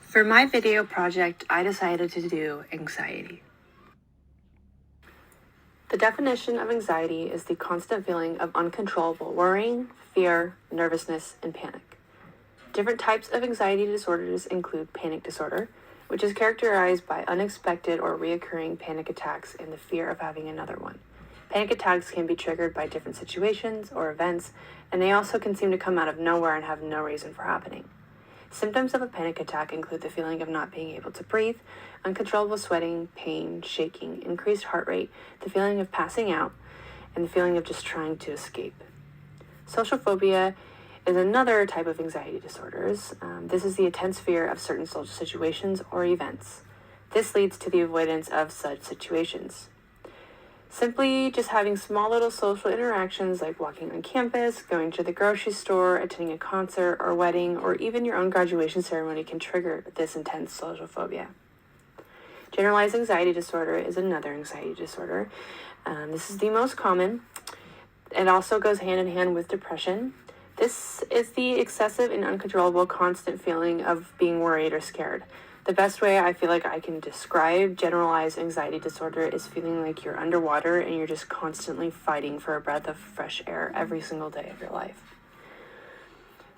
For my video project, I decided to do anxiety. The definition of anxiety is the constant feeling of uncontrollable worrying, fear, nervousness, and panic. Different types of anxiety disorders include panic disorder, which is characterized by unexpected or reoccurring panic attacks and the fear of having another one. Panic attacks can be triggered by different situations or events, and they also can seem to come out of nowhere and have no reason for happening. Symptoms of a panic attack include the feeling of not being able to breathe, uncontrollable sweating, pain, shaking, increased heart rate, the feeling of passing out, and the feeling of just trying to escape. Social phobia is another type of anxiety disorders. This is the intense fear of certain social situations or events. This leads to the avoidance of such situations. Simply just having small little social interactions like walking on campus, going to the grocery store, attending a concert or wedding, or even your own graduation ceremony can trigger this intense social phobia. Generalized anxiety disorder is another anxiety disorder. This is the most common. It also goes hand in hand with depression. This is the excessive and uncontrollable constant feeling of being worried or scared. The best way I feel like I can describe generalized anxiety disorder is feeling like you're underwater and you're just constantly fighting for a breath of fresh air every single day of your life.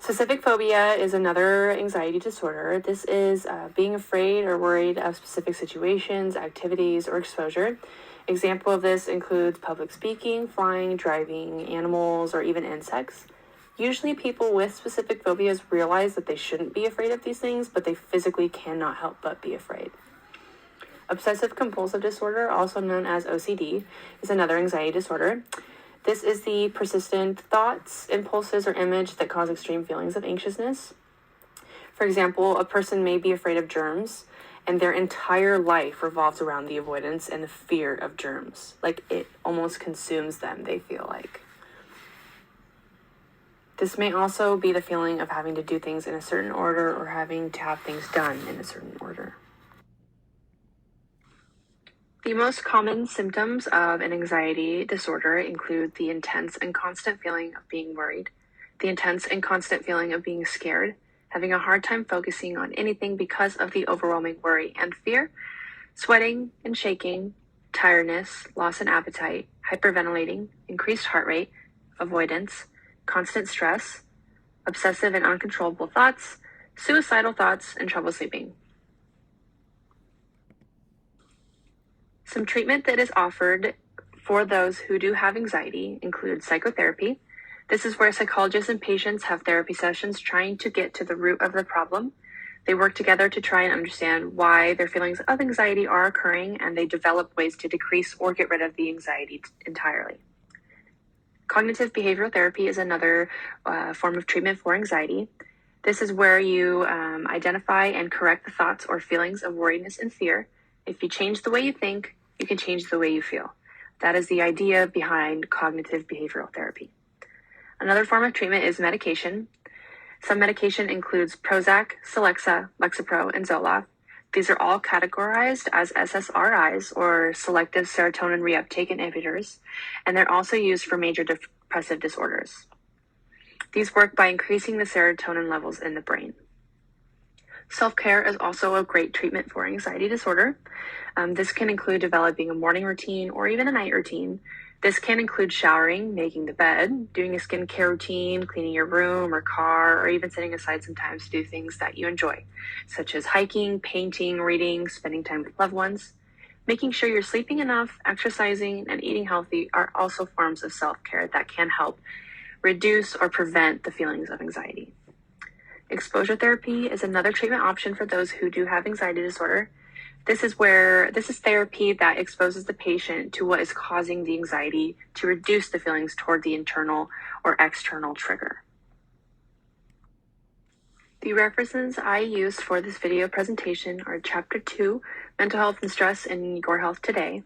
Specific phobia is another anxiety disorder. This is being afraid or worried of specific situations, activities, or exposure. Example of this includes public speaking, flying, driving, animals, or even insects. Usually people with specific phobias realize that they shouldn't be afraid of these things, but they physically cannot help but be afraid. Obsessive compulsive disorder, also known as OCD, is another anxiety disorder. This is the persistent thoughts, impulses, or image that cause extreme feelings of anxiousness. For example, a person may be afraid of germs, and their entire life revolves around the avoidance and the fear of germs. Like it almost consumes them, they feel like. This may also be the feeling of having to do things in a certain order or having to have things done in a certain order. The most common symptoms of an anxiety disorder include the intense and constant feeling of being worried, the intense and constant feeling of being scared, having a hard time focusing on anything because of the overwhelming worry and fear, sweating and shaking, tiredness, loss in appetite, hyperventilating, increased heart rate, avoidance, constant stress, obsessive and uncontrollable thoughts, suicidal thoughts, and trouble sleeping. Some treatment that is offered for those who do have anxiety includes psychotherapy. This is where psychologists and patients have therapy sessions trying to get to the root of the problem. They work together to try and understand why their feelings of anxiety are occurring, and they develop ways to decrease or get rid of the anxiety entirely. Cognitive behavioral therapy is another form of treatment for anxiety. This is where you identify and correct the thoughts or feelings of worriness and fear. If you change the way you think, you can change the way you feel. That is the idea behind cognitive behavioral therapy. Another form of treatment is medication. Some medication includes Prozac, Celexa, Lexapro, and Zoloft. These are all categorized as SSRIs, or selective serotonin reuptake inhibitors, and they're also used for major depressive disorders. These work by increasing the serotonin levels in the brain. Self-care is also a great treatment for anxiety disorder. This can include developing a morning routine or even a night routine. This can include showering, making the bed, doing a skincare routine, cleaning your room or car, or even setting aside some time to do things that you enjoy, such as hiking, painting, reading, spending time with loved ones. Making sure you're sleeping enough, exercising, and eating healthy are also forms of self-care that can help reduce or prevent the feelings of anxiety. Exposure therapy is another treatment option for those who do have anxiety disorder. This is therapy that exposes the patient to what is causing the anxiety to reduce the feelings toward the internal or external trigger. The references I used for this video presentation are Chapter 2, Mental Health and Stress in Your Health Today,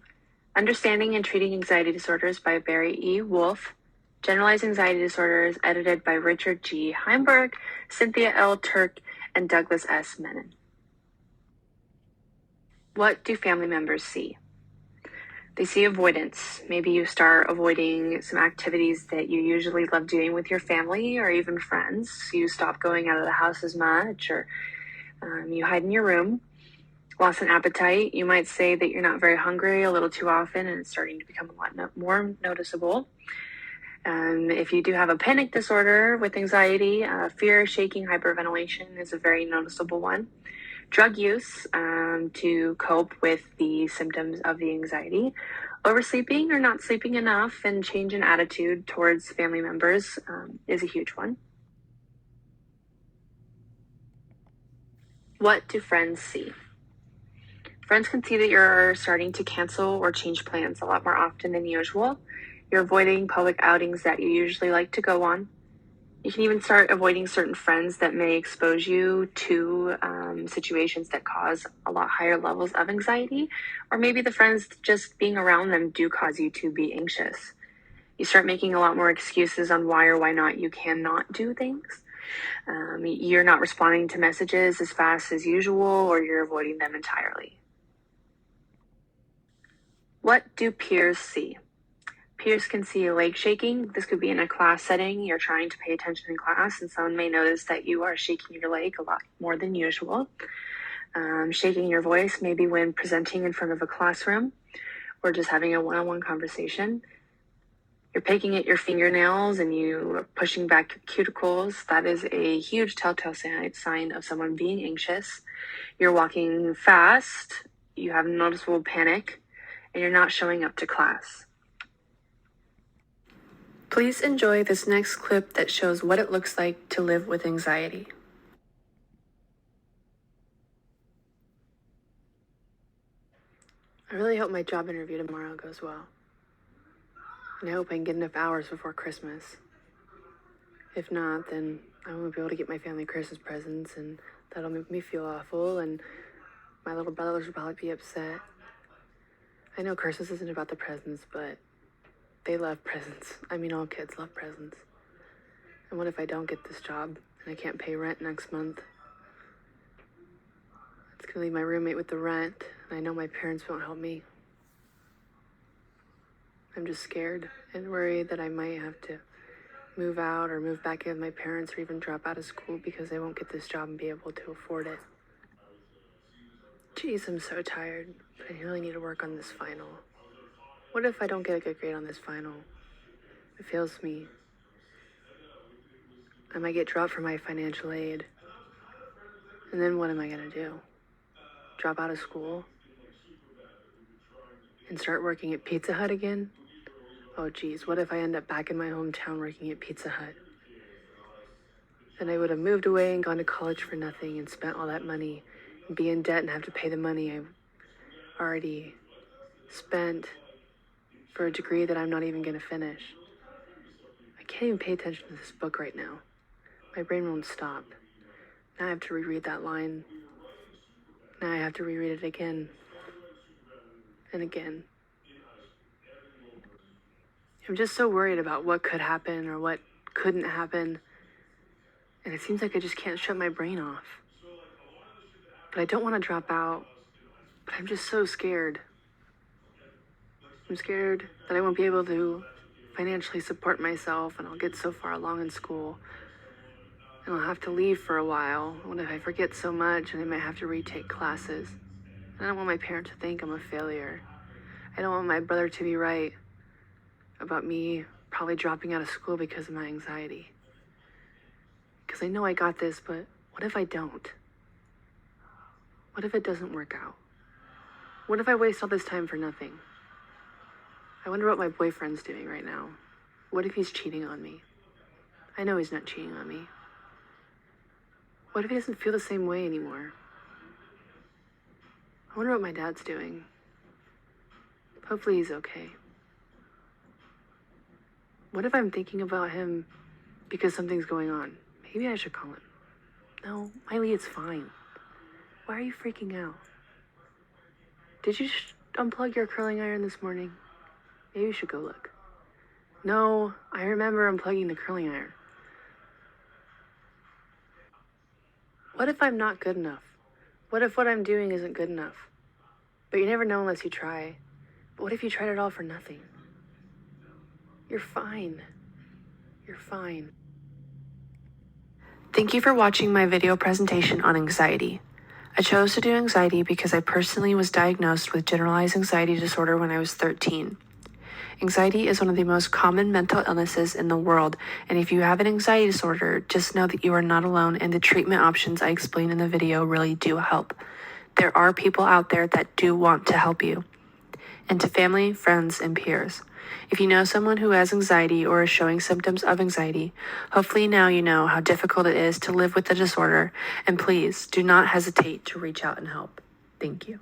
Understanding and Treating Anxiety Disorders by Barry E. Wolfe, Generalized Anxiety Disorders, edited by Richard G. Heimberg, Cynthia L. Turk, and Douglas S. Menon. What do family members see? They see avoidance. Maybe you start avoiding some activities that you usually love doing with your family or even friends. You stop going out of the house as much, or You hide in your room. Lost an appetite. You might say that you're not very hungry a little too often, and it's starting to become a lot more noticeable. If you do have a panic disorder with anxiety, fear, shaking, hyperventilation is a very noticeable one. Drug use to cope with the symptoms of the anxiety. Oversleeping or not sleeping enough, and change in attitude towards family members is a huge one. What do friends see? Friends can see that you're starting to cancel or change plans a lot more often than usual. You're avoiding public outings that you usually like to go on. You can even start avoiding certain friends that may expose you to situations that cause a lot higher levels of anxiety, or maybe the friends just being around them do cause you to be anxious. You start making a lot more excuses on why or why not you cannot do things. You're not responding to messages as fast as usual, or you're avoiding them entirely. What do peers see? Peers can see leg shaking. This could be in a class setting. You're trying to pay attention in class, and someone may notice that you are shaking your leg a lot more than usual. Shaking your voice, maybe when presenting in front of a classroom or just having a one-on-one conversation. You're picking at your fingernails and you are pushing back your cuticles. That is a huge telltale sign of someone being anxious. You're walking fast, you have noticeable panic, and you're not showing up to class. Please enjoy this next clip that shows what it looks like to live with anxiety. I really hope my job interview tomorrow goes well. And I hope I can get enough hours before Christmas. If not, then I won't be able to get my family Christmas presents, and that'll make me feel awful, and my little brothers will probably be upset. I know Christmas isn't about the presents, but they love presents. I mean, all kids love presents. And what if I don't get this job and I can't pay rent next month? It's gonna leave my roommate with the rent, and I know my parents won't help me. I'm just scared and worried that I might have to move out or move back in with my parents, or even drop out of school because I won't get this job and be able to afford it. Geez, I'm so tired, but I really need to work on this final. What if I don't get a good grade on this final? It fails me. I might get dropped from my financial aid. And then what am I gonna do? Drop out of school? And start working at Pizza Hut again? Oh geez, what if I end up back in my hometown working at Pizza Hut? Then I would have moved away and gone to college for nothing and spent all that money and be in debt and have to pay the money I've already spent for a degree that I'm not even going to finish. I can't even pay attention to this book right now. My brain won't stop. Now I have to reread that line. Now I have to reread it again and again. I'm just so worried about what could happen or what couldn't happen. And it seems like I just can't shut my brain off. But I don't want to drop out. But I'm just so scared. I'm scared that I won't be able to financially support myself, and I'll get so far along in school and I'll have to leave for a while. What if I forget so much and I might have to retake classes? I don't want my parents to think I'm a failure. I don't want my brother to be right about me probably dropping out of school because of my anxiety. Because I know I got this, but what if I don't? What if it doesn't work out? What if I waste all this time for nothing? I wonder what my boyfriend's doing right now. What if he's cheating on me? I know he's not cheating on me. What if he doesn't feel the same way anymore? I wonder what my dad's doing. Hopefully he's okay. What if I'm thinking about him because something's going on? Maybe I should call him. No, Miley, it's fine. Why are you freaking out? Did you unplug your curling iron this morning? Maybe you should go look. No, I remember unplugging the curling iron. What if I'm not good enough? What if what I'm doing isn't good enough? But you never know unless you try. But what if you tried it all for nothing? You're fine. You're fine. Thank you for watching my video presentation on anxiety. I chose to do anxiety because I personally was diagnosed with generalized anxiety disorder when I was 13. Anxiety is one of the most common mental illnesses in the world, and if you have an anxiety disorder, just know that you are not alone and the treatment options I explained in the video really do help. There are people out there that do want to help you. And to family, friends, and peers. If you know someone who has anxiety or is showing symptoms of anxiety, hopefully now you know how difficult it is to live with the disorder, and please do not hesitate to reach out and help. Thank you.